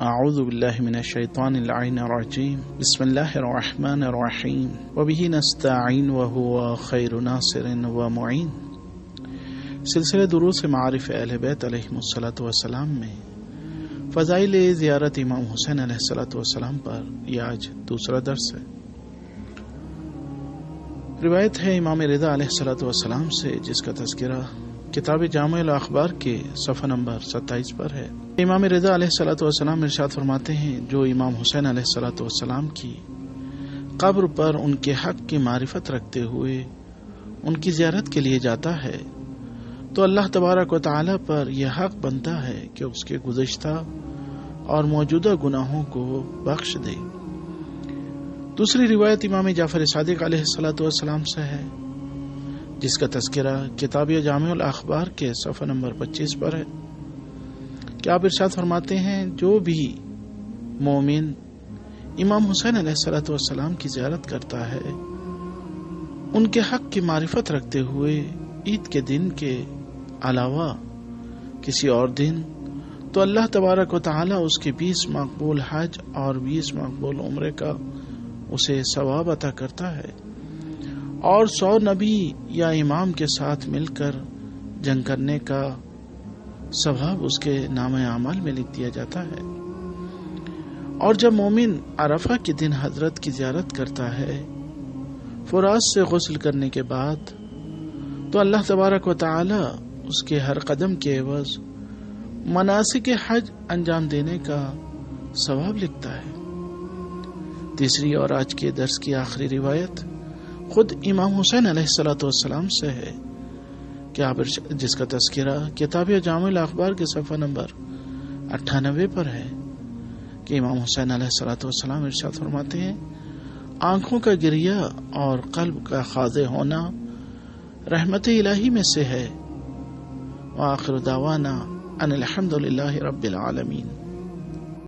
اعوذ باللہ من الشیطان اللعین الرجیم بسم اللہ الرحمن الرحیم وبہ نستعین وہو خیر ناصر ومعین۔ سلسلہ دروس معارف اہل بیت علیہم الصلاۃ والسلام میں فضائل زیارت امام حسین علیہ الصلاۃ والسلام پر یہ آج دوسرا درس ہے۔ روایت ہے امام رضا علیہ الصلاۃ والسلام سے، جس کا تذکرہ کتاب جامع الاخبار کے صفحہ نمبر 27 پر ہے۔ امام رضا علیہ الصلاۃ والسلام ارشاد فرماتے ہیں، جو امام حسین علیہ الصلاۃ والسلام کی قبر پر ان کے حق کی معرفت رکھتے ہوئے ان کی زیارت کے لیے جاتا ہے تو اللہ تبارک و تعالی پر یہ حق بنتا ہے کہ اس کے گزشتہ اور موجودہ گناہوں کو بخش دے۔ دوسری روایت امام جعفر صادق علیہ الصلاۃ والسلام سے ہے، جس کا تذکرہ کتاب جامع الاخبار کے صفحہ نمبر 25 پر ہے کہ آپ ارشاد فرماتے ہیں، جو بھی مومن امام حسین علیہ الصلاۃ والسلام کی زیارت کرتا ہے ان کے حق کی معرفت رکھتے ہوئے عید کے دن کے علاوہ کسی اور دن، تو اللہ تبارک و تعالی اس کے 20 مقبول حج اور 20 مقبول عمرے کا اسے ثواب عطا کرتا ہے، اور 100 نبی یا امام کے ساتھ مل کر جنگ کرنے کا ثواب اس کے نام اعمال میں لکھ دیا جاتا ہے۔ اور جب مومن عرفہ کے دن حضرت کی زیارت کرتا ہے فرات سے غسل کرنے کے بعد، تو اللہ تبارک و تعالی اس کے ہر قدم کے عوض مناسک حج انجام دینے کا ثواب لکھتا ہے۔ تیسری اور آج کے درس کی آخری روایت خود امام حسین علیہ الصلاۃ والسلام سے ہے کہ آپ جس کا تذکرہ کتاب جامع الاخبار کے صفحہ نمبر 98 پر ہے کہ امام حسین علیہ الصلاۃ والسلام ارشاد فرماتے ہیں، آنکھوں کا گریہ اور قلب کا خاضع ہونا رحمت الہی میں سے ہے۔ وآخر دعوانا ان الحمد للہ رب العالمین۔